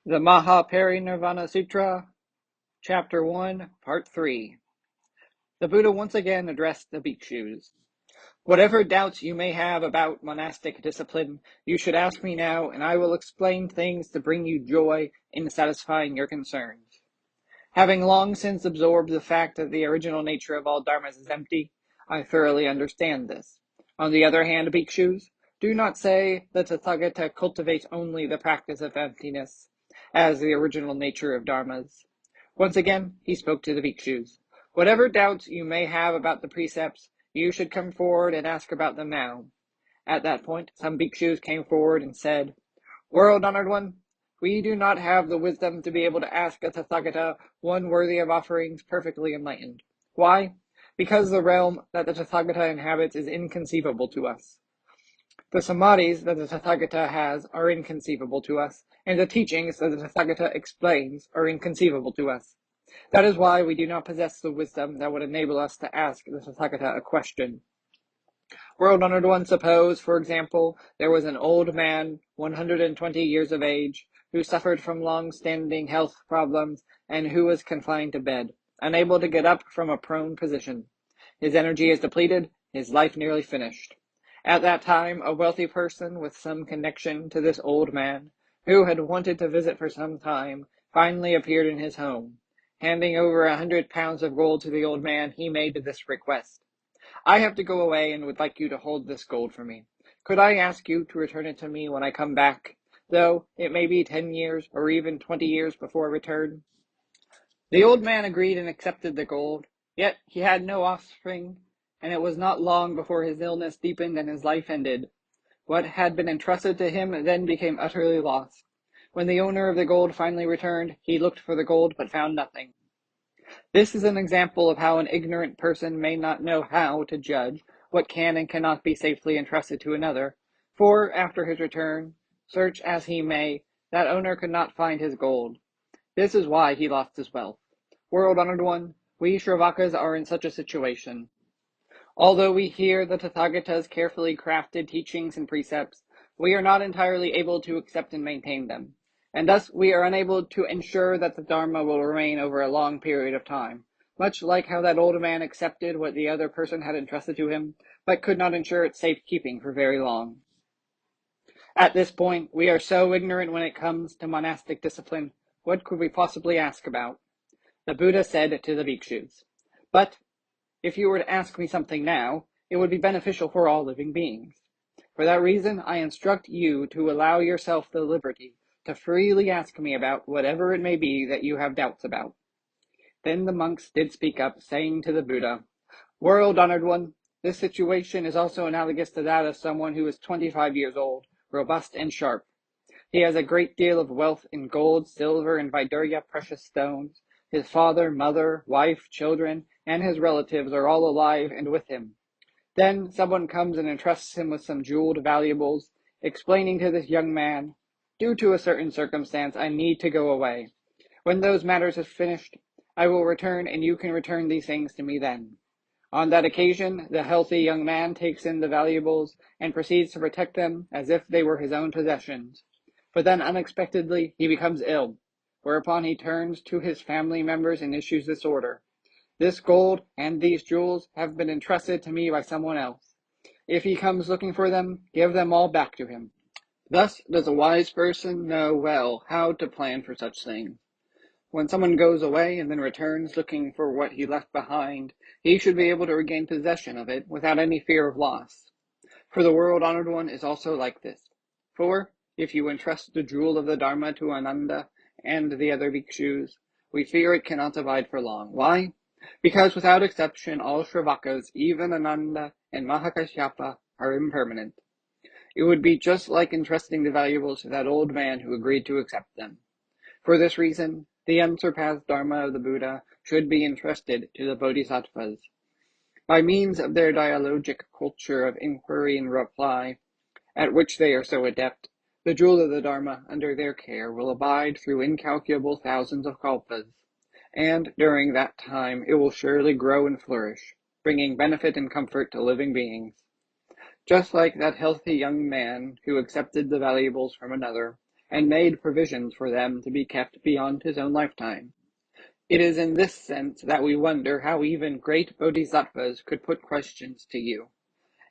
The Nirvana Sutra, Chapter 1, Part 3. The Buddha once again addressed the bhikshus. Whatever doubts you may have about monastic discipline, you should ask me now, and I will explain things to bring you joy in satisfying your concerns. Having long since absorbed the fact that the original nature of all dharmas is empty, I thoroughly understand this. On the other hand, bhikshus, do not say that Tathagata cultivates only the practice of emptiness as the original nature of dharmas. Once again, he spoke to the bhikshus. Whatever doubts you may have about the precepts, you should come forward and ask about them now. At that point, some bhikshus came forward and said, World-honored one, we do not have the wisdom to be able to ask a Tathagata, one worthy of offerings, perfectly enlightened. Why? Because the realm that the Tathagata inhabits is inconceivable to us. The samadhis that the Tathagata has are inconceivable to us, and the teachings that the Tathagata explains are inconceivable to us. That is why we do not possess the wisdom that would enable us to ask the Tathagata a question. World-honored one, suppose, for example, there was an old man, 120 years of age, who suffered from long-standing health problems and who was confined to bed, unable to get up from a prone position. His energy is depleted, his life nearly finished. At that time, a wealthy person with some connection to this old man, who had wanted to visit for some time, finally appeared in his home. Handing over 100 pounds of gold to the old man, he made this request. I have to go away and would like you to hold this gold for me. Could I ask you to return it to me when I come back, though it may be 10 years or even 20 years before I return? The old man agreed and accepted the gold, yet he had no offspring, and it was not long before his illness deepened and his life ended. What had been entrusted to him then became utterly lost. When the owner of the gold finally returned, he looked for the gold but found nothing. This is an example of how an ignorant person may not know how to judge what can and cannot be safely entrusted to another, for after his return, search as he may, that owner could not find his gold. This is why he lost his wealth. World-honored one, we Shravakas are in such a situation. Although we hear the Tathagata's carefully crafted teachings and precepts, we are not entirely able to accept and maintain them, and thus we are unable to ensure that the Dharma will remain over a long period of time, much like how that old man accepted what the other person had entrusted to him, but could not ensure its safekeeping for very long. At this point, we are so ignorant when it comes to monastic discipline. What could we possibly ask about? The Buddha said to the bhikshus, But if you were to ask me something now, it would be beneficial for all living beings. For that reason, I instruct you to allow yourself the liberty to freely ask me about whatever it may be that you have doubts about. Then the monks did speak up, saying to the Buddha, World-honored one, this situation is also analogous to that of someone who is 25 years old, robust and sharp. He has a great deal of wealth in gold, silver, and Vaidurya precious stones. His father, mother, wife, children, and his relatives are all alive and with him. Then someone comes and entrusts him with some jeweled valuables, explaining to this young man, Due to a certain circumstance, I need to go away. When those matters are finished, I will return, and you can return these things to me then. On that occasion, the healthy young man takes in the valuables and proceeds to protect them as if they were his own possessions. But then unexpectedly he becomes ill, whereupon he turns to his family members and issues this order. This gold and these jewels have been entrusted to me by someone else. If he comes looking for them, give them all back to him. Thus does a wise person know well how to plan for such things. When someone goes away and then returns looking for what he left behind, he should be able to regain possession of it without any fear of loss. For the world-honored one is also like this. For, if you entrust the jewel of the Dharma to Ananda and the other bhikshus, we fear it cannot abide for long. Why? Because without exception all Shravakas, even Ananda and Mahakasyapa, are impermanent. It would be just like entrusting the valuables to that old man who agreed to accept them. For this reason, the unsurpassed Dharma of the Buddha should be entrusted to the Bodhisattvas. By means of their dialogic culture of inquiry and reply, at which they are so adept, the jewel of the Dharma under their care will abide through incalculable thousands of kalpas, and during that time it will surely grow and flourish, bringing benefit and comfort to living beings. Just like that healthy young man who accepted the valuables from another, and made provisions for them to be kept beyond his own lifetime. It is in this sense that we wonder how even great bodhisattvas could put questions to you.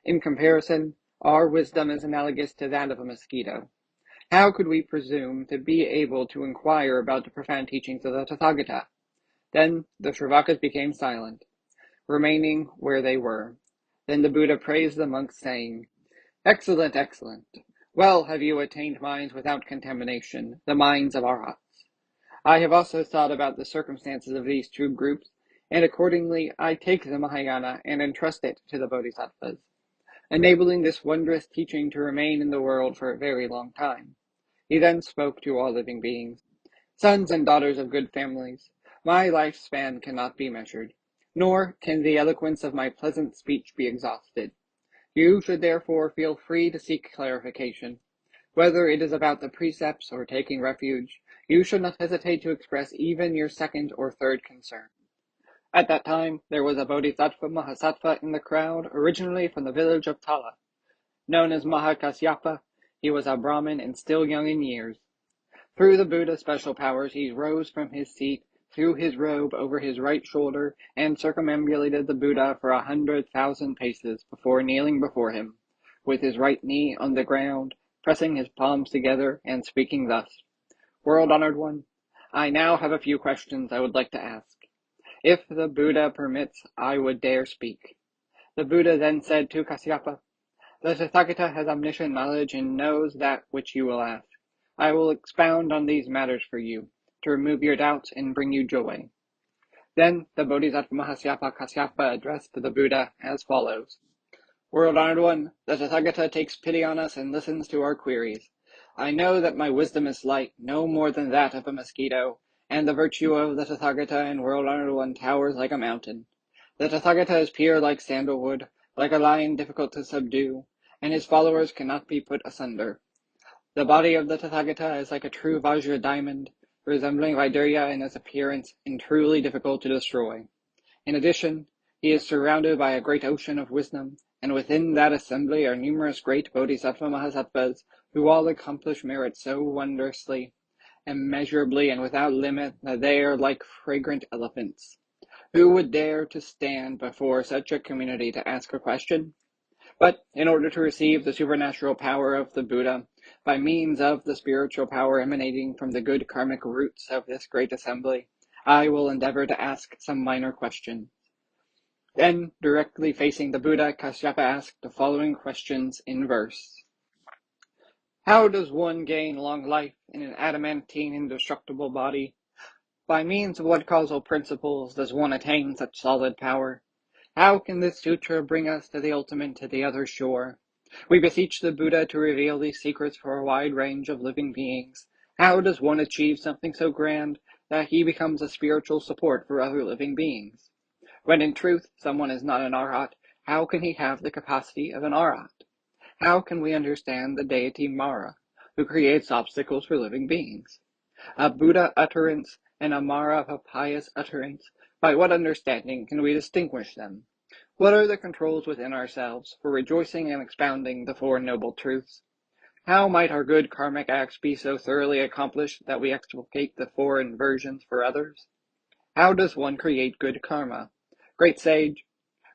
In comparison, our wisdom is analogous to that of a mosquito. How could we presume to be able to inquire about the profound teachings of the Tathagata? Then the Shravakas became silent, remaining where they were. Then the Buddha praised the monks, saying, "Excellent, excellent. Well have you attained minds without contamination, the minds of arhats. I have also thought about the circumstances of these two groups, and accordingly I take the Mahayana and entrust it to the Bodhisattvas, enabling this wondrous teaching to remain in the world for a very long time." He then spoke to all living beings. "Sons and daughters of good families, my lifespan cannot be measured, nor can the eloquence of my pleasant speech be exhausted. You should therefore feel free to seek clarification. Whether it is about the precepts or taking refuge, you should not hesitate to express even your second or third concern." At that time, there was a Bodhisattva Mahasattva in the crowd, originally from the village of Tala. Known as Kasyapa, he was a Brahmin and still young in years. Through the Buddha's special powers, he rose from his seat, threw his robe over his right shoulder, and circumambulated the Buddha for 100,000 paces before kneeling before him, with his right knee on the ground, pressing his palms together, and speaking thus: "World-honored one, I now have a few questions I would like to ask. If the Buddha permits, I would dare speak." The Buddha then said to Kasyapa, "The Tathagata has omniscient knowledge and knows that which you will ask. I will expound on these matters for you, to remove your doubts and bring you joy." Then the Bodhisattva Mahasyapa Kasyapa addressed the Buddha as follows: "World-honored one, the Tathagata takes pity on us and listens to our queries. I know that my wisdom is light, no more than that of a mosquito, and the virtue of the Tathagata and world-honored one towers like a mountain. The Tathagata is pure like sandalwood, like a lion difficult to subdue, and his followers cannot be put asunder. The body of the Tathagata is like a true Vajra diamond, resembling Vaidurya in its appearance and truly difficult to destroy. In addition, he is surrounded by a great ocean of wisdom, and within that assembly are numerous great Bodhisattva Mahasattvas who all accomplish merit so wondrously, immeasurably, and without limit that they are like fragrant elephants. Who would dare to stand before such a community to ask a question? But in order to receive the supernatural power of the Buddha, by means of the spiritual power emanating from the good karmic roots of this great assembly, I will endeavor to ask some minor questions." Then, directly facing the Buddha, Kasyapa asked the following questions in verse: "How does one gain long life in an adamantine indestructible body? By means of what causal principles does one attain such solid power? How can this sutra bring us to the ultimate, to the other shore? We beseech the Buddha to reveal these secrets for a wide range of living beings. How does one achieve something so grand that he becomes a spiritual support for other living beings? When in truth someone is not an arhat, how can he have the capacity of an arhat? How can we understand the deity Mara, who creates obstacles for living beings? A Buddha utterance and a Mara of a pious utterance, by what understanding can we distinguish them? What are the controls within ourselves for rejoicing and expounding the Four Noble Truths? How might our good karmic acts be so thoroughly accomplished that we exculpate the four inversions for others? How does one create good karma? Great sage,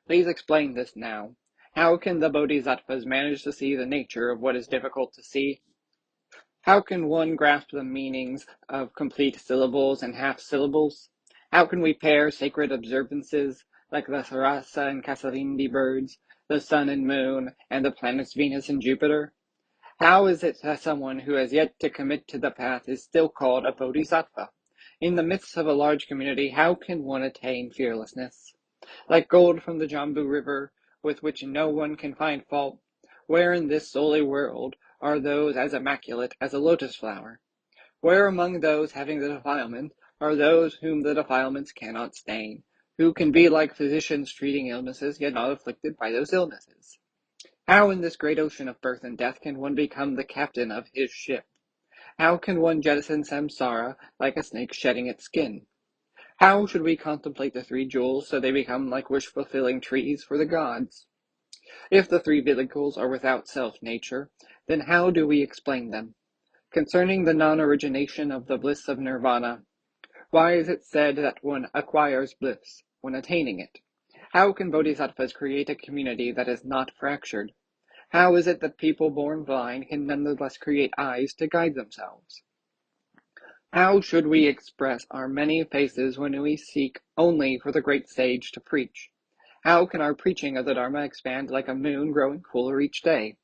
please explain this now. How can the Bodhisattvas manage to see the nature of what is difficult to see? How can one grasp the meanings of complete syllables and half-syllables? How can we pair sacred observances like the Sarasa and Kasavindi birds, the sun and moon, and the planets Venus and Jupiter? How is it that someone who has yet to commit to the path is still called a Bodhisattva? In the midst of a large community, how can one attain fearlessness? Like gold from the Jambu River, with which no one can find fault, where in this holy world are those as immaculate as a lotus flower? Where among those having the defilement are those whom the defilements cannot stain, who can be like physicians treating illnesses, yet not afflicted by those illnesses? How in this great ocean of birth and death can one become the captain of his ship? How can one jettison samsara like a snake shedding its skin? How should we contemplate the three jewels so they become like wish-fulfilling trees for the gods? If the three vehicles are without self-nature, then how do we explain them? Concerning the non-origination of the bliss of Nirvana, why is it said that one acquires bliss when attaining it? How can bodhisattvas create a community that is not fractured? How is it that people born blind can nonetheless create eyes to guide themselves? How should we express our many faces when we seek only for the great sage to preach? How can our preaching of the Dharma expand like a moon growing cooler each day?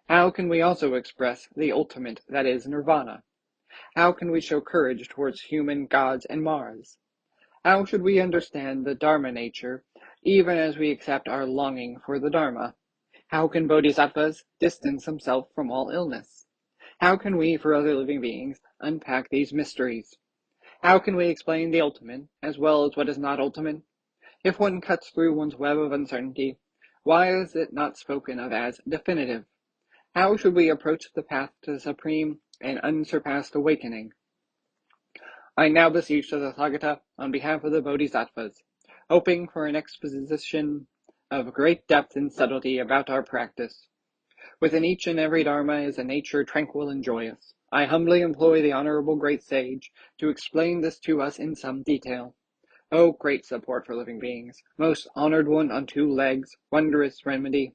How can we also express the ultimate that is Nirvana? How can we show courage towards human gods and Maras? How should we understand the Dharma nature, even as we accept our longing for the Dharma? How can bodhisattvas distance themselves from all illness? How can we, for other living beings, unpack these mysteries? How can we explain the ultimate, as well as what is not ultimate? If one cuts through one's web of uncertainty, why is it not spoken of as definitive? How should we approach the path to the supreme and unsurpassed awakening? I now beseech the Tathagata on behalf of the bodhisattvas, hoping for an exposition of great depth and subtlety about our practice. Within each and every Dharma is a nature tranquil and joyous. I humbly employ the Honorable Great Sage to explain this to us in some detail. O great support for living beings, most honored one on 2 legs, wondrous remedy,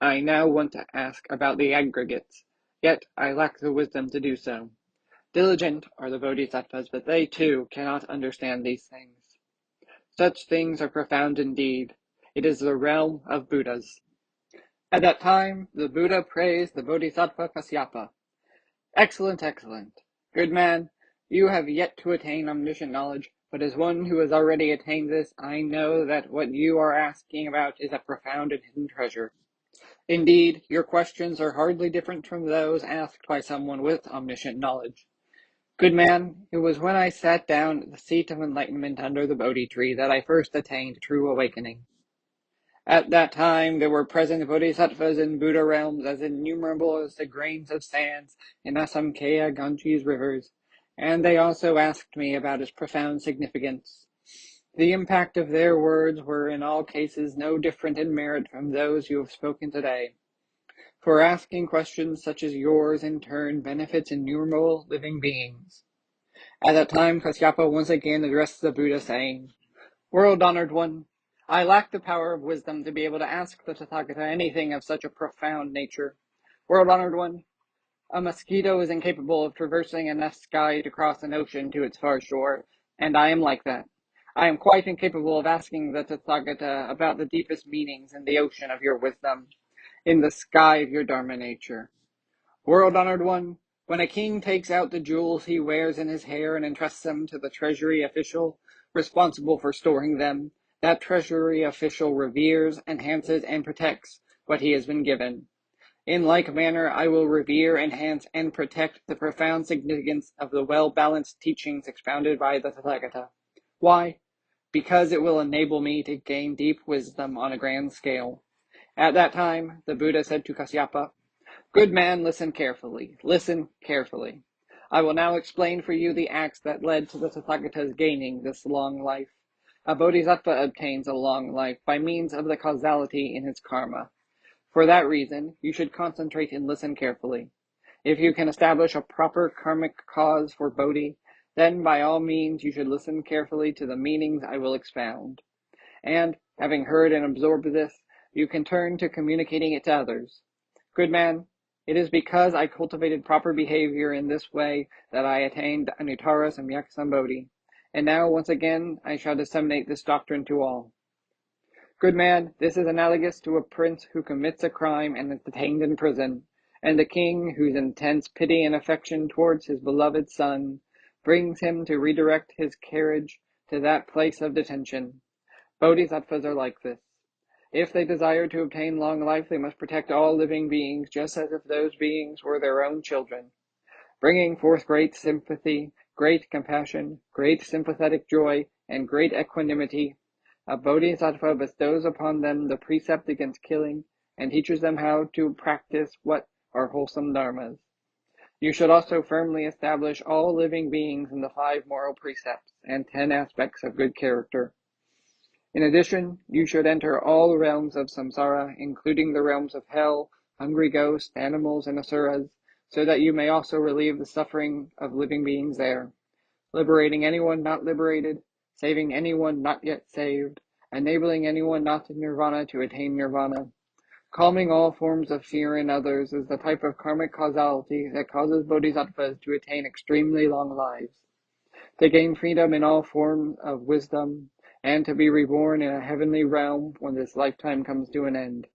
I now want to ask about the aggregates, yet I lack the wisdom to do so. Diligent are the bodhisattvas, but they too cannot understand these things. Such things are profound indeed. It is the realm of Buddhas. At that time, the Buddha praised the bodhisattva Kasyapa. Excellent, excellent. Good man, you have yet to attain omniscient knowledge, but as one who has already attained this, I know that what you are asking about is a profound and hidden treasure. Indeed, your questions are hardly different from those asked by someone with omniscient knowledge. Good man, it was when I sat down at the seat of enlightenment under the Bodhi tree that I first attained true awakening. At that time there were present bodhisattvas in Buddha realms as innumerable as the grains of sands in Asamkhya Ganges rivers, and they also asked me about its profound significance. The impact of their words were in all cases no different in merit from those you have spoken today. For asking questions such as yours in turn benefits innumerable living beings. At that time Kasyapa once again addressed the Buddha, saying, World-honored one, I lack the power of wisdom to be able to ask the Tathagata anything of such a profound nature. World-honored one, a mosquito is incapable of traversing enough sky to cross an ocean to its far shore, and I am like that. I am quite incapable of asking the Tathagata about the deepest meanings in the ocean of your wisdom, in the sky of your Dharma nature. World-honored one, when a king takes out the jewels he wears in his hair and entrusts them to the treasury official responsible for storing them, that treasury official reveres, enhances, and protects what he has been given. In like manner, I will revere, enhance, and protect the profound significance of the well-balanced teachings expounded by the Tathagata. Why? Because it will enable me to gain deep wisdom on a grand scale. At that time, the Buddha said to Kasyapa, Good man, listen carefully. Listen carefully. I will now explain for you the acts that led to the Tathagata's gaining this long life. A bodhisattva obtains a long life by means of the causality in his karma. For that reason, you should concentrate and listen carefully. If you can establish a proper karmic cause for bodhi, then by all means you should listen carefully to the meanings I will expound. And, having heard and absorbed this, you can turn to communicating it to others. Good man, it is because I cultivated proper behavior in this way that I attained Anuttara Samyak Sambodhi, and now once again I shall disseminate this doctrine to all. Good man, this is analogous to a prince who commits a crime and is detained in prison, and a king whose intense pity and affection towards his beloved son brings him to redirect his carriage to that place of detention. Bodhisattvas are like this. If they desire to obtain long life, they must protect all living beings, just as if those beings were their own children, bringing forth great sympathy, great compassion, great sympathetic joy, and great equanimity. A bodhisattva bestows upon them the precept against killing, and teaches them how to practice what are wholesome dharmas. You should also firmly establish all living beings in the 5 moral precepts and 10 aspects of good character. In addition, you should enter all realms of samsara, including the realms of hell, hungry ghosts, animals, and asuras, so that you may also relieve the suffering of living beings there, liberating anyone not liberated, saving anyone not yet saved, enabling anyone not in Nirvana to attain Nirvana. Calming all forms of fear in others is the type of karmic causality that causes bodhisattvas to attain extremely long lives, to gain freedom in all forms of wisdom, and to be reborn in a heavenly realm when this lifetime comes to an end.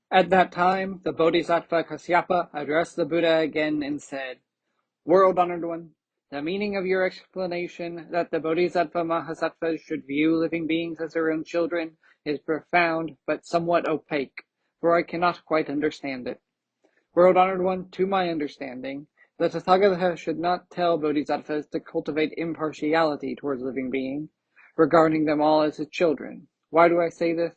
At that time, the Bodhisattva Kasyapa addressed the Buddha again and said, "World-honored one, the meaning of your explanation that the Bodhisattva Mahasattvas should view living beings as their own children is profound but somewhat opaque, for I cannot quite understand it. World-honored one, to my understanding, the Tathagata should not tell Bodhisattvas to cultivate impartiality towards living beings, regarding them all as his children. Why do I say this?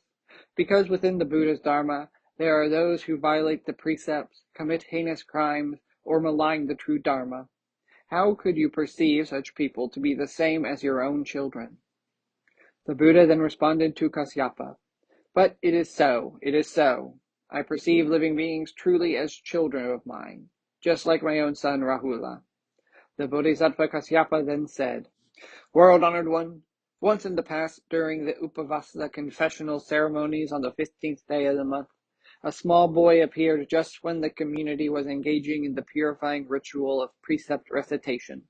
Because within the Buddha's Dharma, there are those who violate the precepts, commit heinous crimes, or malign the true Dharma. How could you perceive such people to be the same as your own children?" The Buddha then responded to Kasyapa, "But it is so, it is so. I perceive living beings truly as children of mine, just like my own son Rahula." The Bodhisattva Kasyapa then said, "World-honored one, once in the past, during the Upavasa confessional ceremonies on the 15th day of the month, a small boy appeared just when the community was engaging in the purifying ritual of precept recitation.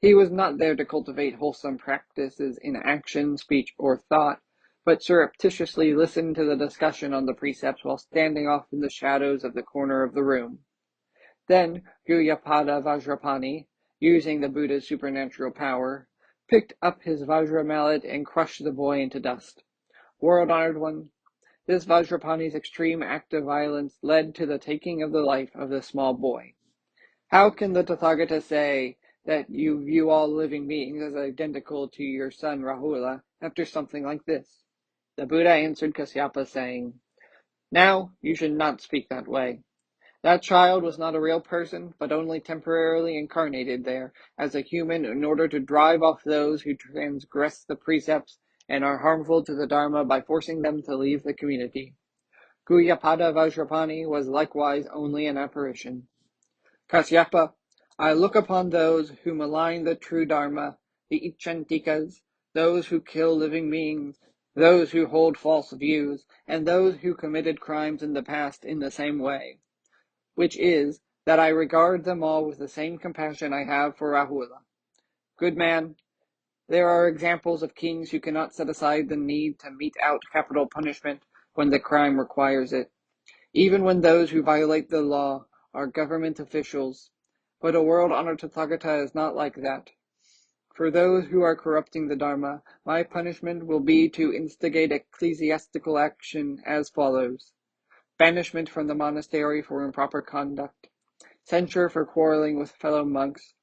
He was not there to cultivate wholesome practices in action, speech, or thought, but surreptitiously listened to the discussion on the precepts while standing off in the shadows of the corner of the room. Then Guyapada Vajrapani, using the Buddha's supernatural power, picked up his Vajra mallet and crushed the boy into dust. World-honored one, this Vajrapani's extreme act of violence led to the taking of the life of the small boy. How can the Tathagata say that you view all living beings as identical to your son Rahula after something like this?" The Buddha answered Kasyapa, saying, "Now you should not speak that way. That child was not a real person, but only temporarily incarnated there as a human in order to drive off those who transgress the precepts and are harmful to the Dharma by forcing them to leave the community. Guyapada Vajrapani was likewise only an apparition. Kasyapa, I look upon those who malign the true Dharma, the Ichantikas, those who kill living beings, those who hold false views, and those who committed crimes in the past in the same way, which is, that I regard them all with the same compassion I have for Rahula. Good man, there are examples of kings who cannot set aside the need to mete out capital punishment when the crime requires it, even when those who violate the law are government officials. But a world-honored Tathagata is not like that. For those who are corrupting the Dharma, my punishment will be to instigate ecclesiastical action as follows: banishment from the monastery for improper conduct, censure for quarreling with fellow monks,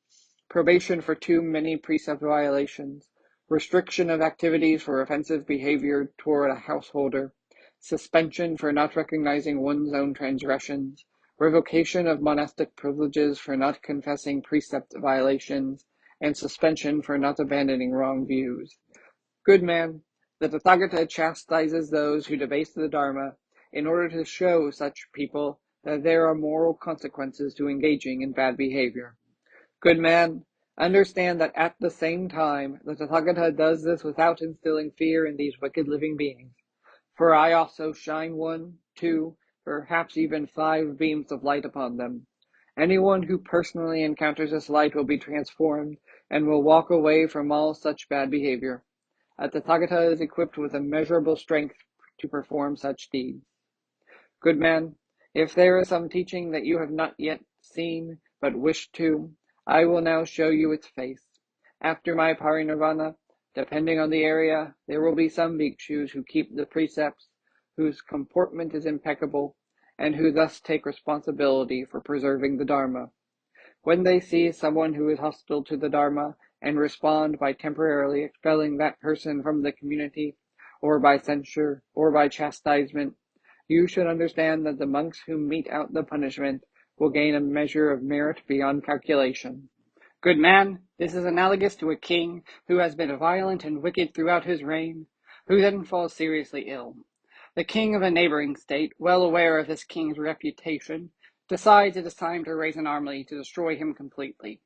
probation for too many precept violations, restriction of activities for offensive behavior toward a householder, suspension for not recognizing one's own transgressions, revocation of monastic privileges for not confessing precept violations, and suspension for not abandoning wrong views. Good man, the Tathagata chastises those who debase the Dharma in order to show such people that there are moral consequences to engaging in bad behavior. Good man, understand that at the same time, the Tathagata does this without instilling fear in these wicked living beings. For I also shine 1, 2, perhaps even 5 beams of light upon them. Anyone who personally encounters this light will be transformed and will walk away from all such bad behavior. A Tathagata is equipped with immeasurable strength to perform such deeds. Good man, if there is some teaching that you have not yet seen, but wish to, I will now show you its face. After my parinirvana, depending on the area, there will be some bhikshus who keep the precepts, whose comportment is impeccable, and who thus take responsibility for preserving the Dharma. When they see someone who is hostile to the Dharma and respond by temporarily expelling that person from the community, or by censure, or by chastisement, you should understand that the monks who mete out the punishment will gain a measure of merit beyond calculation. Good man, this is analogous to a king who has been violent and wicked throughout his reign, who then falls seriously ill. The king of a neighboring state, well aware of this king's reputation, decides it is time to raise an army to destroy him completely.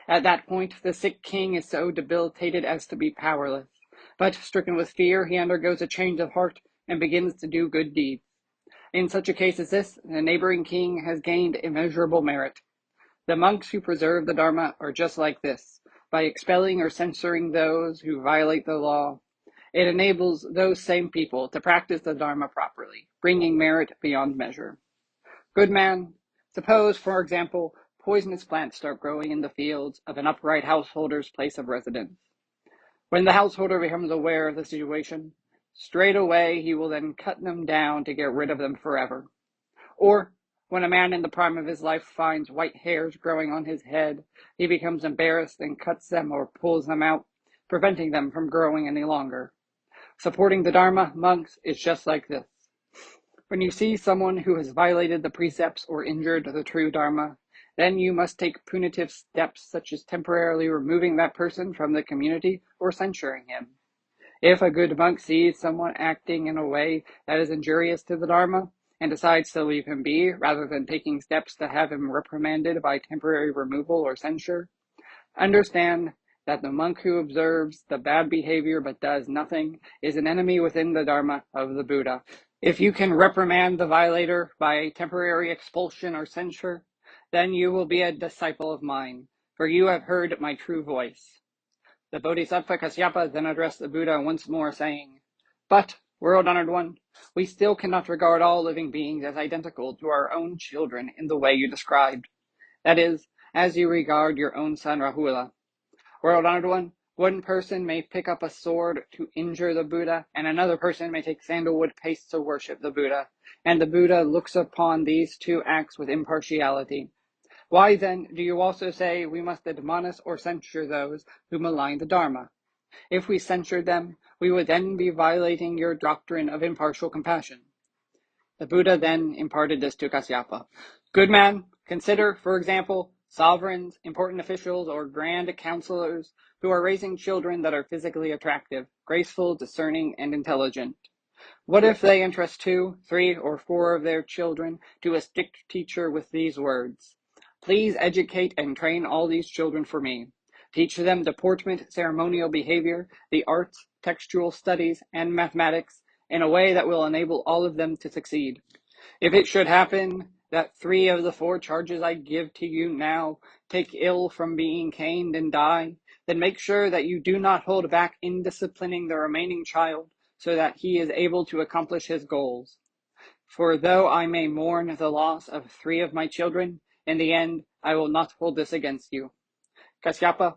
At that point, the sick king is so debilitated as to be powerless, but stricken with fear, he undergoes a change of heart and begins to do good deeds. In such a case as this, the neighboring king has gained immeasurable merit. The monks who preserve the Dharma are just like this. By expelling or censoring those who violate the law, it enables those same people to practice the Dharma properly, bringing merit beyond measure. Good man, suppose, for example, poisonous plants start growing in the fields of an upright householder's place of residence. When the householder becomes aware of the situation, straight away he will then cut them down to get rid of them forever. Or, when a man in the prime of his life finds white hairs growing on his head, he becomes embarrassed and cuts them or pulls them out, preventing them from growing any longer. Supporting the Dharma, monks, is just like this. When you see someone who has violated the precepts or injured the true Dharma, then you must take punitive steps such as temporarily removing that person from the community or censuring him. If a good monk sees someone acting in a way that is injurious to the Dharma and decides to leave him be rather than taking steps to have him reprimanded by temporary removal or censure, understand that the monk who observes the bad behavior but does nothing is an enemy within the Dharma of the Buddha. If you can reprimand the violator by temporary expulsion or censure, then you will be a disciple of mine, for you have heard my true voice. The Bodhisattva Kasyapa then addressed the Buddha once more, saying, But, world-honored one, we still cannot regard all living beings as identical to our own children in the way you described. That is, as you regard your own son Rahula. World-honored one person may pick up a sword to injure the Buddha, and another person may take sandalwood paste to worship the Buddha, and the Buddha looks upon these two acts with impartiality. Why then do you also say we must admonish or censure those who malign the Dharma? If we censured them, we would then be violating your doctrine of impartial compassion. The Buddha then imparted this to Kasyapa. Good man, consider, for example, sovereigns, important officials, or grand counselors who are raising children that are physically attractive, graceful, discerning, and intelligent. What if they entrust 2, 3, or 4 of their children to a strict teacher with these words? Please educate and train all these children for me. Teach them deportment, ceremonial behavior, the arts, textual studies, and mathematics in a way that will enable all of them to succeed. If it should happen that 3 of the 4 charges I give to you now take ill from being caned and die, then make sure that you do not hold back in disciplining the remaining child so that he is able to accomplish his goals. For though I may mourn the loss of 3 of my children, in the end I will not hold this against you. Kasyapa,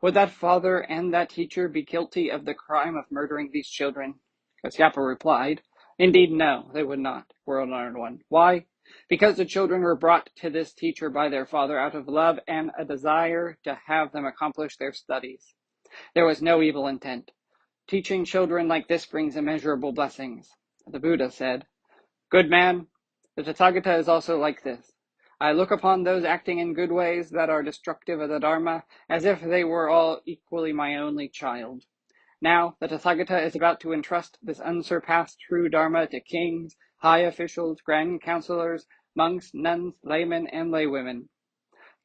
would that father and that teacher be guilty of the crime of murdering these children? Kasyapa replied, Indeed, no, they would not, world-honored one. Why? Because the children were brought to this teacher by their father out of love and a desire to have them accomplish their studies. There was no evil intent. Teaching children like this brings immeasurable blessings. The Buddha said, Good man, the Tathagata is also like this. I look upon those acting in good ways that are destructive of the Dharma as if they were all equally my only child. Now, the Tathagata is about to entrust this unsurpassed true Dharma to kings, high officials, grand counselors, monks, nuns, laymen, and laywomen.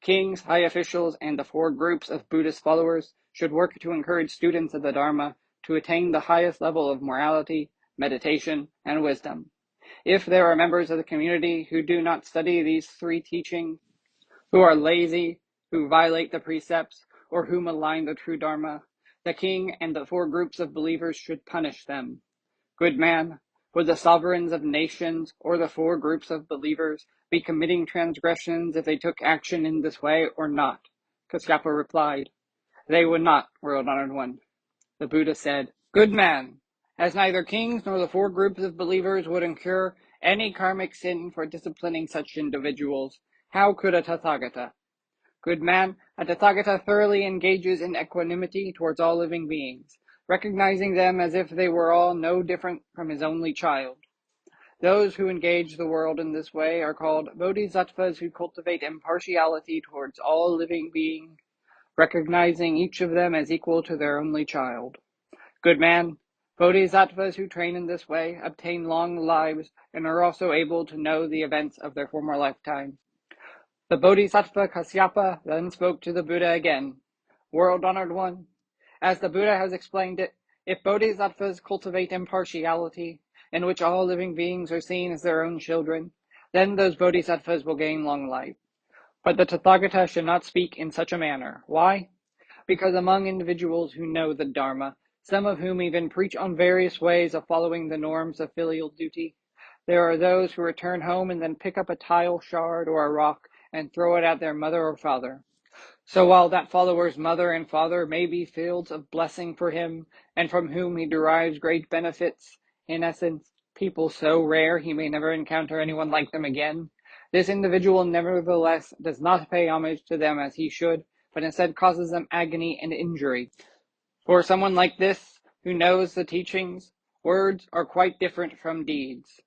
Kings, high officials, and the 4 groups of Buddhist followers should work to encourage students of the Dharma to attain the highest level of morality, meditation, and wisdom. If there are members of the community who do not study these 3 teachings, who are lazy, who violate the precepts, or who malign the true Dharma, the king and the 4 groups of believers should punish them. Good man, would the sovereigns of nations or the 4 groups of believers be committing transgressions if they took action in this way or not? Kasyapa replied, They would not, world-honored one. The Buddha said, Good man, as neither kings nor the 4 groups of believers would incur any karmic sin for disciplining such individuals, how could a Tathagata? Good man, a Tathagata thoroughly engages in equanimity towards all living beings, recognizing them as if they were all no different from his only child. Those who engage the world in this way are called bodhisattvas who cultivate impartiality towards all living beings, recognizing each of them as equal to their only child. Good man, Bodhisattvas who train in this way obtain long lives and are also able to know the events of their former lifetime. The Bodhisattva Kasyapa then spoke to the Buddha again. World-honored one, as the Buddha has explained it, if Bodhisattvas cultivate impartiality, in which all living beings are seen as their own children, then those Bodhisattvas will gain long life. But the Tathagata should not speak in such a manner. Why? Because among individuals who know the Dharma, some of whom even preach on various ways of following the norms of filial duty, there are those who return home and then pick up a tile shard or a rock and throw it at their mother or father. So while that follower's mother and father may be fields of blessing for him, and from whom he derives great benefits, in essence, people so rare he may never encounter anyone like them again, this individual nevertheless does not pay homage to them as he should, but instead causes them agony and injury. For someone like this, who knows the teachings, words are quite different from deeds.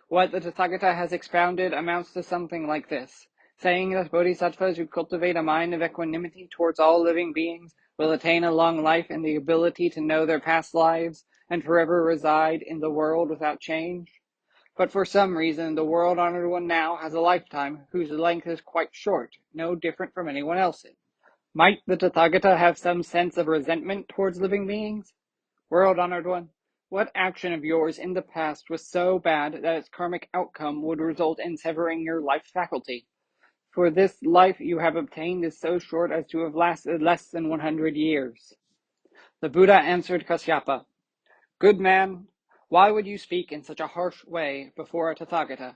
What the Tathagata has expounded amounts to something like this, saying that bodhisattvas who cultivate a mind of equanimity towards all living beings will attain a long life and the ability to know their past lives and forever reside in the world without change. But for some reason, the world-honored one now has a lifetime whose length is quite short, no different from anyone else's. Might the Tathagata have some sense of resentment towards living beings? World-honored one, what action of yours in the past was so bad that its karmic outcome would result in severing your life faculty? For this life you have obtained is so short as to have lasted less than 100 years. The Buddha answered Kasyapa, Good man, why would you speak in such a harsh way before a Tathagata?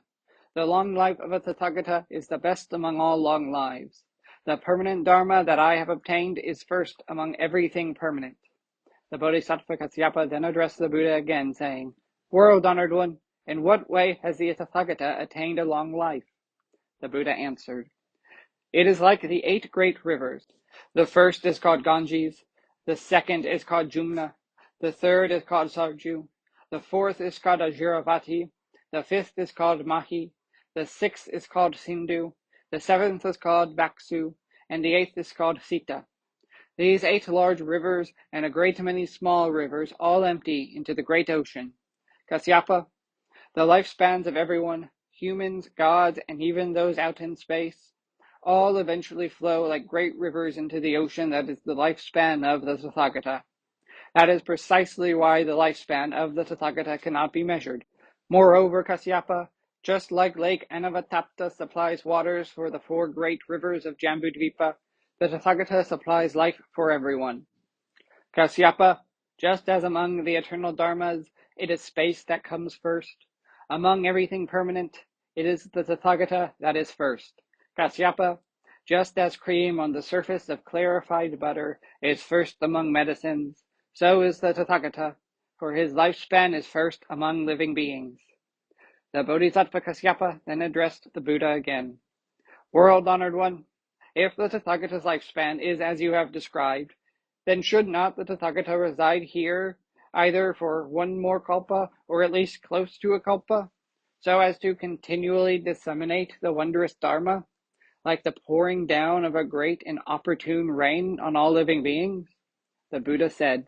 The long life of a Tathagata is the best among all long lives. The permanent Dharma that I have obtained is first among everything permanent. The Bodhisattva Kasyapa then addressed the Buddha again, saying, World-honored one, in what way has the Tathagata attained a long life? The Buddha answered, It is like the 8 great rivers. The first is called Ganges, the second is called Jumna, the third is called Sarju, the fourth is called Ajiravati, the fifth is called Mahi, the sixth is called Sindhu, the seventh is called Baksu, and the eighth is called Sita. These 8 large rivers and a great many small rivers all empty into the great ocean. Kasyapa, the lifespans of everyone, humans, gods, and even those out in space, all eventually flow like great rivers into the ocean that is the lifespan of the Tathagata. That is precisely why the lifespan of the Tathagata cannot be measured. Moreover, Kasyapa, just like Lake Anavatapta supplies waters for the 4 great rivers of Jambudvipa, the Tathagata supplies life for everyone. Kasyapa, just as among the eternal dharmas, it is space that comes first. Among everything permanent, it is the Tathagata that is first. Kasyapa, just as cream on the surface of clarified butter is first among medicines, so is the Tathagata, for his lifespan is first among living beings. The Bodhisattva Kasyapa then addressed the Buddha again. World-honored one, if the Tathagata's lifespan is as you have described, then should not the Tathagata reside here, either for one more kalpa, or at least close to a kalpa, so as to continually disseminate the wondrous Dharma, like the pouring down of a great and opportune rain on all living beings? The Buddha said,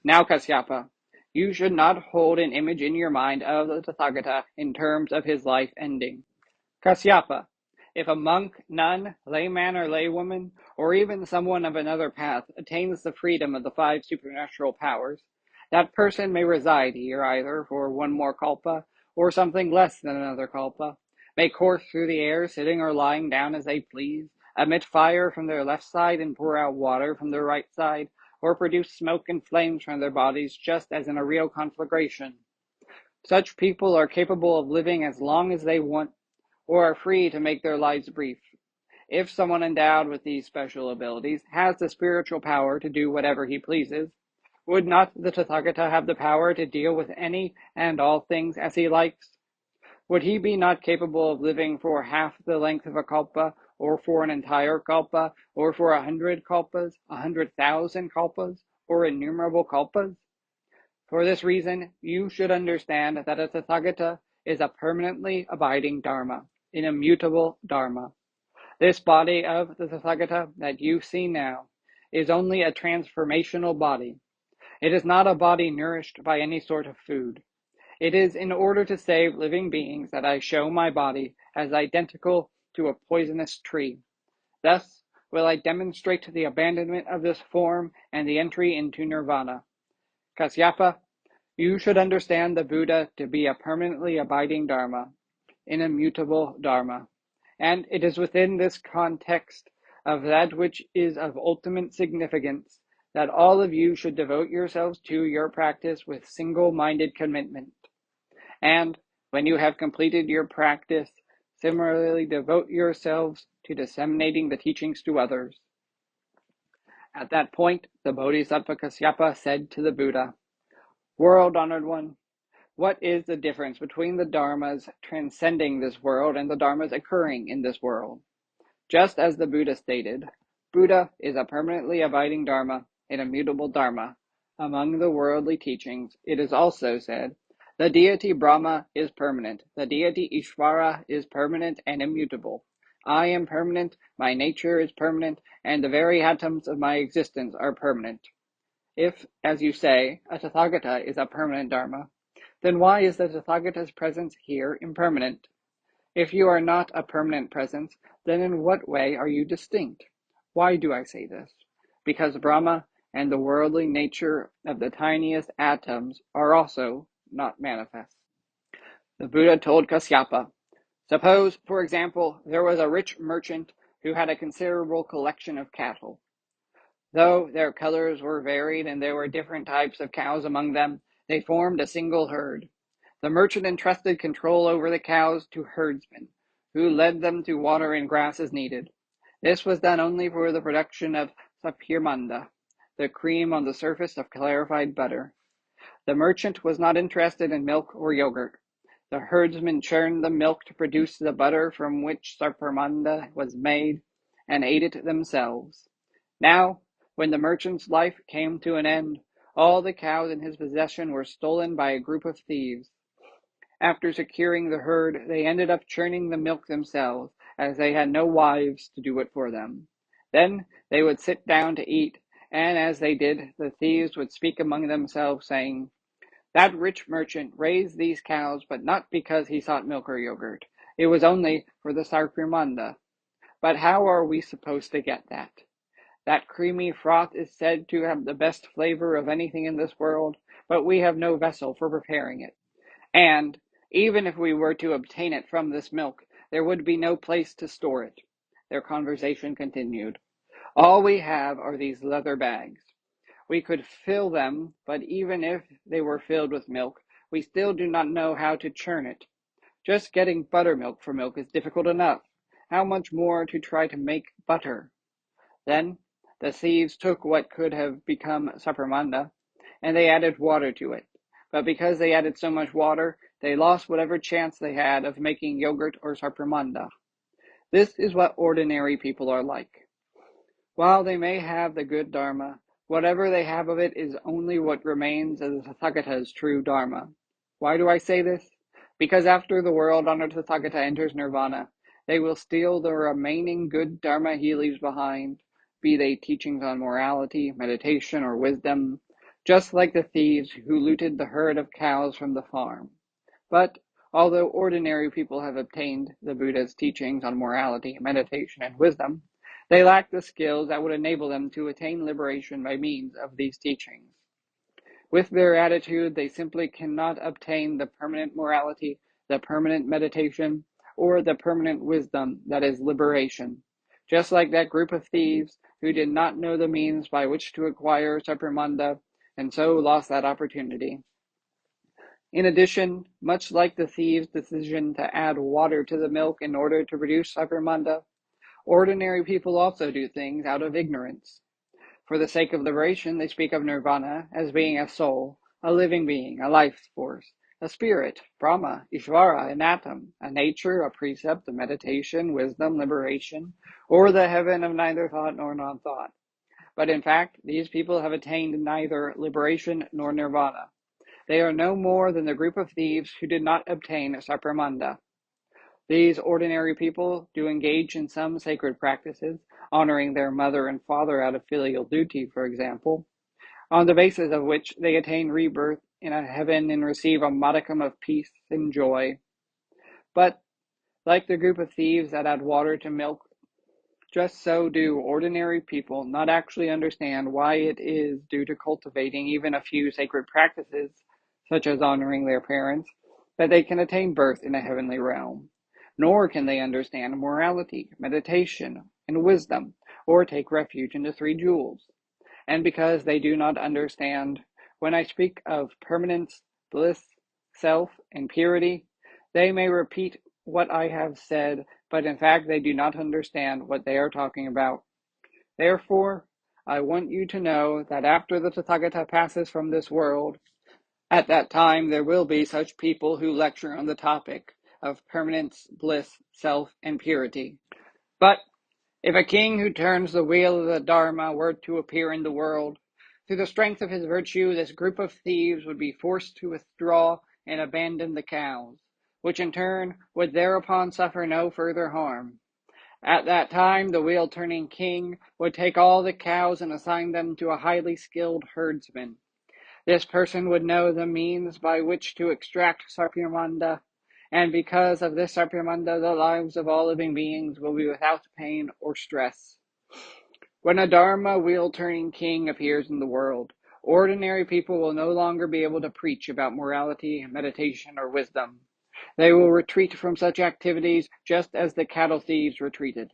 Now, Kasyapa, you should not hold an image in your mind of the Tathagata in terms of his life ending. Kasyapa, if a monk, nun, layman or laywoman, or even someone of another path attains the freedom of the 5 supernatural powers, that person may reside here either for one more kalpa, or something less than another kalpa, may course through the air sitting or lying down as they please, emit fire from their left side and pour out water from their right side, or produce smoke and flames from their bodies just as in a real conflagration. Such people are capable of living as long as they want, or are free to make their lives brief. If someone endowed with these special abilities has the spiritual power to do whatever he pleases, would not the Tathagata have the power to deal with any and all things as he likes? Would he be not capable of living for half the length of a kalpa, or for an entire kalpa, or for 100 kalpas, 100,000 kalpas, or innumerable kalpas? For this reason, you should understand that a Tathagata is a permanently abiding Dharma, an immutable Dharma. This body of the Tathagata that you see now is only a transformational body. It is not a body nourished by any sort of food. It is in order to save living beings that I show my body as identical to a poisonous tree. Thus will I demonstrate the abandonment of this form and the entry into Nirvana. Kasyapa, you should understand the Buddha to be a permanently abiding Dharma, an immutable Dharma. And it is within this context of that which is of ultimate significance that all of you should devote yourselves to your practice with single-minded commitment. And when you have completed your practice, similarly devote yourselves to disseminating the teachings to others. At that point, the Bodhisattva Kasyapa said to the Buddha, World-honored one, what is the difference between the dharmas transcending this world and the dharmas occurring in this world? Just as the Buddha stated, Buddha is a permanently abiding dharma, an immutable dharma. Among the worldly teachings, it is also said, the deity Brahma is permanent, the deity Ishvara is permanent and immutable. I am permanent, my nature is permanent, and the very atoms of my existence are permanent. If, as you say, a Tathagata is a permanent dharma, then why is the Tathagata's presence here impermanent? If you are not a permanent presence, then in what way are you distinct? Why do I say this? Because Brahma and the worldly nature of the tiniest atoms are also not manifest. The Buddha told Kasyapa, suppose, for example, there was a rich merchant who had a considerable collection of cattle. Though their colors were varied and there were different types of cows among them, they formed a single herd. The merchant entrusted control over the cows to herdsmen, who led them to water and grass as needed. This was done only for the production of sapirmanda, the cream on the surface of clarified butter. The merchant was not interested in milk or yogurt. The herdsmen churned the milk to produce the butter from which sapirmanda was made, and ate it themselves. Now, when the merchant's life came to an end, all the cows in his possession were stolen by a group of thieves. After securing the herd, they ended up churning the milk themselves, as they had no wives to do it for them. Then they would sit down to eat, and as they did, the thieves would speak among themselves, saying, that rich merchant raised these cows, but not because he sought milk or yogurt. It was only for the sarpimanda. But how are we supposed to get that? That creamy froth is said to have the best flavor of anything in this world, but we have no vessel for preparing it. And, even if we were to obtain it from this milk, there would be no place to store it. Their conversation continued. All we have are these leather bags. We could fill them, but even if they were filled with milk, we still do not know how to churn it. Just getting buttermilk for milk is difficult enough. How much more to try to make butter? Then the thieves took what could have become sapirmanda, and they added water to it. But because they added so much water, they lost whatever chance they had of making yogurt or sapirmanda. This is what ordinary people are like. While they may have the good Dharma, whatever they have of it is only what remains of the Tathagata's true Dharma. Why do I say this? Because after the world-honored Tathagata enters Nirvana, they will steal the remaining good Dharma he leaves behind, be they teachings on morality, meditation, or wisdom, just like the thieves who looted the herd of cows from the farm. But although ordinary people have obtained the Buddha's teachings on morality, meditation, and wisdom, they lack the skills that would enable them to attain liberation by means of these teachings. With their attitude, they simply cannot obtain the permanent morality, the permanent meditation, or the permanent wisdom that is liberation, just like that group of thieves who did not know the means by which to acquire sapirmanda and so lost that opportunity. In addition, much like the thieves' decision to add water to the milk in order to produce sapirmanda, ordinary people also do things out of ignorance. For the sake of liberation, they speak of Nirvana as being a soul, a living being, a life force, a spirit, Brahma, Ishvara, an atom, a nature, a precept, a meditation, wisdom, liberation, or the heaven of neither thought nor non-thought. But in fact, these people have attained neither liberation nor Nirvana. They are no more than the group of thieves who did not obtain sapirmanda. These ordinary people do engage in some sacred practices, honoring their mother and father out of filial duty, for example, on the basis of which they attain rebirth in a heaven and receive a modicum of peace and joy. But, like the group of thieves that add water to milk, just so do ordinary people not actually understand why it is due to cultivating even a few sacred practices, such as honoring their parents, that they can attain birth in a heavenly realm. Nor can they understand morality, meditation, and wisdom, or take refuge in the three jewels. And because they do not understand, when I speak of permanence, bliss, self, and purity, they may repeat what I have said, but in fact they do not understand what they are talking about. Therefore, I want you to know that after the Tathagata passes from this world, at that time there will be such people who lecture on the topic of permanence, bliss, self, and purity. But if a king who turns the wheel of the Dharma were to appear in the world, through the strength of his virtue, this group of thieves would be forced to withdraw and abandon the cows, which in turn would thereupon suffer no further harm. At that time, the wheel-turning king would take all the cows and assign them to a highly skilled herdsman. This person would know the means by which to extract Sarpyamanda, and because of this Sarpyamanda, the lives of all living beings will be without pain or stress. When a Dharma wheel-turning king appears in the world, ordinary people will no longer be able to preach about morality, meditation, or wisdom. They will retreat from such activities just as the cattle thieves retreated.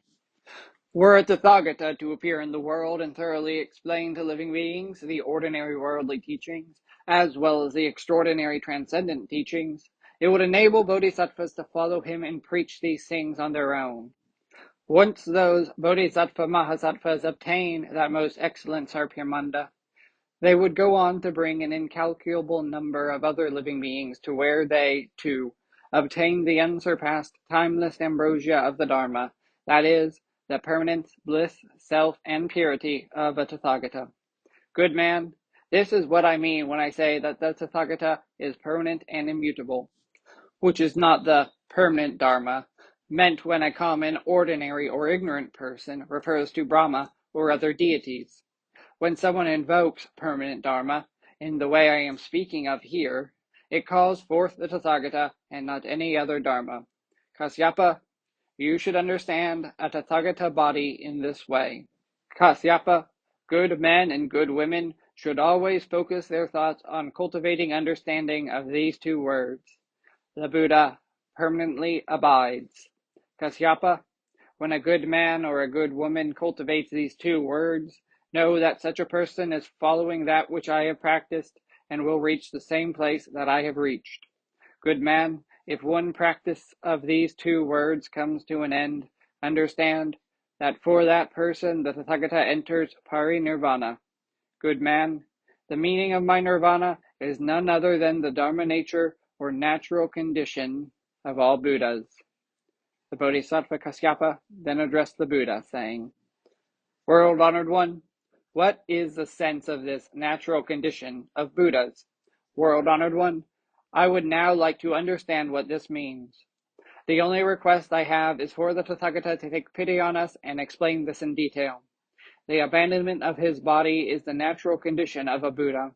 Were a Tathagata to appear in the world and thoroughly explain to living beings the ordinary worldly teachings, as well as the extraordinary transcendent teachings, it would enable bodhisattvas to follow him and preach these things on their own. Once those bodhisattva mahasattvas obtain that most excellent Sarpyamanda, they would go on to bring an incalculable number of other living beings to where they, too, obtain the unsurpassed, timeless ambrosia of the Dharma, that is, the permanence, bliss, self, and purity of a Tathagata. Good man, this is what I mean when I say that the Tathagata is permanent and immutable, which is not the permanent Dharma meant when a common, ordinary, or ignorant person refers to Brahma or other deities. When someone invokes permanent Dharma, in the way I am speaking of here, it calls forth the Tathagata and not any other Dharma. Kasyapa, you should understand a Tathagata body in this way. Kasyapa, good men and good women should always focus their thoughts on cultivating understanding of these two words. The Buddha permanently abides. Kasyapa, when a good man or a good woman cultivates these two words, know that such a person is following that which I have practiced and will reach the same place that I have reached. Good man, if one practice of these two words comes to an end, understand that for that person the Tathagata enters Nirvana. Good man, the meaning of my Nirvana is none other than the Dharma nature or natural condition of all Buddhas. The Bodhisattva Kasyapa then addressed the Buddha, saying, World-honored one, what is the sense of this natural condition of Buddhas? World-honored one, I would now like to understand what this means. The only request I have is for the Tathagata to take pity on us and explain this in detail. The abandonment of his body is the natural condition of a Buddha.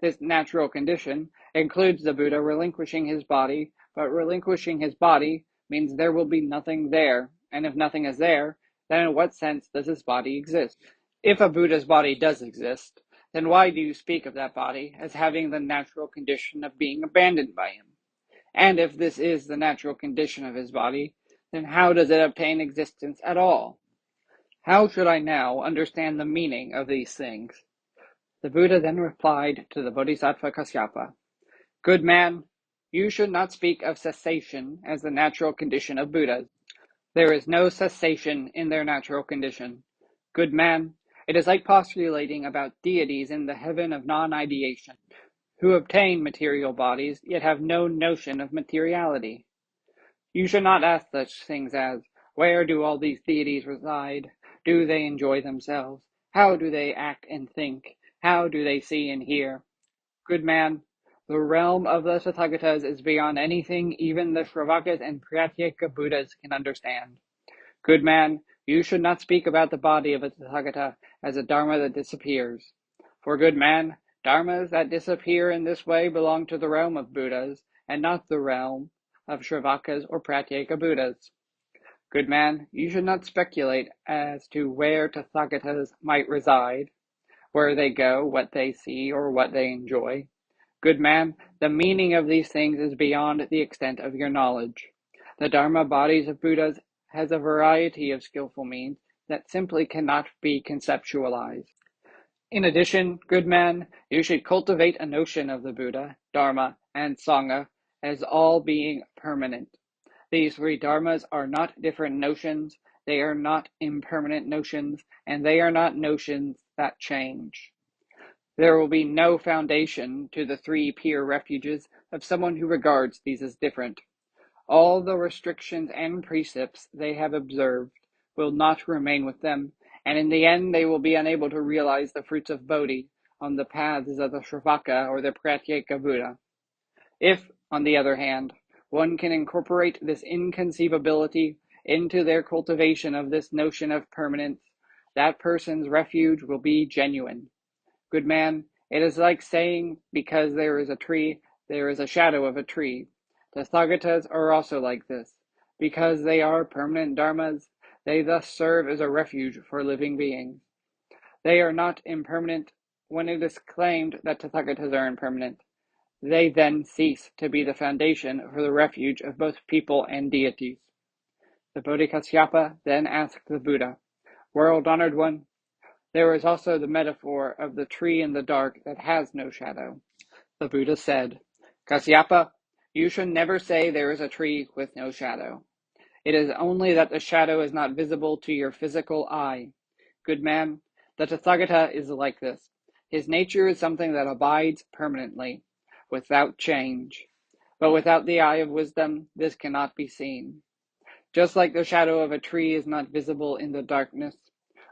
This natural condition includes the Buddha relinquishing his body, but relinquishing his body means there will be nothing there, and if nothing is there, then in what sense does his body exist? If a Buddha's body does exist, then why do you speak of that body as having the natural condition of being abandoned by him? And if this is the natural condition of his body, then how does it obtain existence at all? How should I now understand the meaning of these things? The Buddha then replied to the Bodhisattva Kasyapa, Good man, you should not speak of cessation as the natural condition of Buddhas. There is no cessation in their natural condition. Good man, it is like postulating about deities in the heaven of non-ideation, who obtain material bodies, yet have no notion of materiality. You should not ask such things as, where do all these deities reside? Do they enjoy themselves? How do they act and think? How do they see and hear? Good man, the realm of the Tathagatas is beyond anything even the Shravakas and Pratyeka Buddhas can understand. Good man, you should not speak about the body of a Tathagata as a Dharma that disappears. For good man, dharmas that disappear in this way belong to the realm of Buddhas, and not the realm of Shravakas or Pratyeka Buddhas. Good man, you should not speculate as to where Tathagatas might reside, where they go, what they see, or what they enjoy. Good man, the meaning of these things is beyond the extent of your knowledge. The Dharma bodies of Buddhas has a variety of skillful means that simply cannot be conceptualized. In addition, good man, you should cultivate a notion of the Buddha, Dharma, and Sangha as all being permanent. These three dharmas are not different notions, they are not impermanent notions, and they are not notions that change. There will be no foundation to the three pure refuges of someone who regards these as different. All the restrictions and precepts they have observed will not remain with them, and in the end they will be unable to realize the fruits of Bodhi on the paths of the Shravaka or the Pratyeka Buddha. If, on the other hand, one can incorporate this inconceivability into their cultivation of this notion of permanence, that person's refuge will be genuine. Good man, it is like saying, because there is a tree, there is a shadow of a tree. The Tathagatas are also like this. Because they are permanent dharmas, they thus serve as a refuge for living beings. They are not impermanent when it is claimed that Tathagatas are impermanent. They then cease to be the foundation for the refuge of both people and deities. The Bodhisattva then asked the Buddha, World-honored one, there is also the metaphor of the tree in the dark that has no shadow. The Buddha said, Kasyapa, you should never say there is a tree with no shadow. It is only that the shadow is not visible to your physical eye. Good man, the Tathagata is like this. His nature is something that abides permanently, without change. But without the eye of wisdom, this cannot be seen. Just like the shadow of a tree is not visible in the darkness,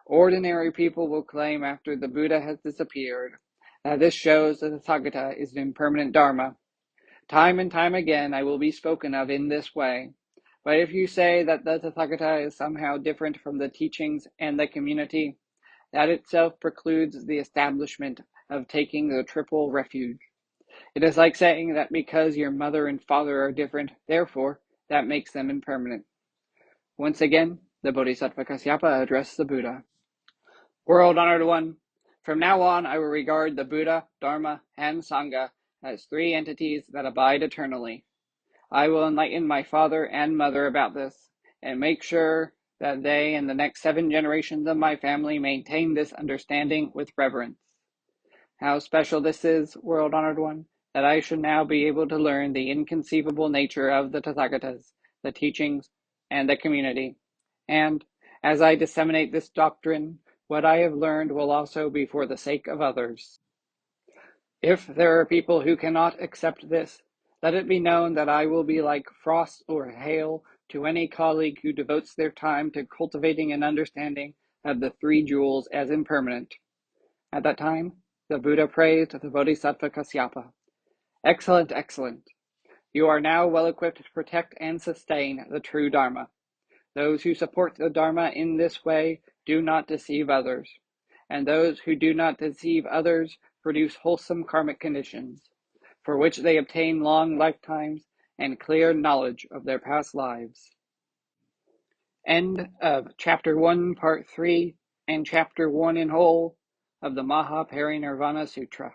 ordinary people will claim after the Buddha has disappeared that this shows that the Tathagata is an impermanent Dharma. Time and time again I will be spoken of in this way. But if you say that the Tathagata is somehow different from the teachings and the community, that itself precludes the establishment of taking the triple refuge. It is like saying that because your mother and father are different, therefore, that makes them impermanent. Once again, the Bodhisattva Kasyapa addressed the Buddha. World-honored one, from now on I will regard the Buddha, Dharma, and Sangha as three entities that abide eternally. I will enlighten my father and mother about this, and make sure that they and the next 7 generations of my family maintain this understanding with reverence. How special this is, world-honored one, that I should now be able to learn the inconceivable nature of the Tathagatas, the teachings, and the community. And, as I disseminate this doctrine, what I have learned will also be for the sake of others. If there are people who cannot accept this, let it be known that I will be like frost or hail to any colleague who devotes their time to cultivating an understanding of the three jewels as impermanent. At that time, the Buddha praised the Bodhisattva Kasyapa. Excellent, excellent. You are now well equipped to protect and sustain the true Dharma. Those who support the Dharma in this way do not deceive others, and those who do not deceive others produce wholesome karmic conditions, for which they obtain long lifetimes and clear knowledge of their past lives. End of Chapter 1, Part 3, and Chapter 1 in whole of the Mahaparinirvana Sutra.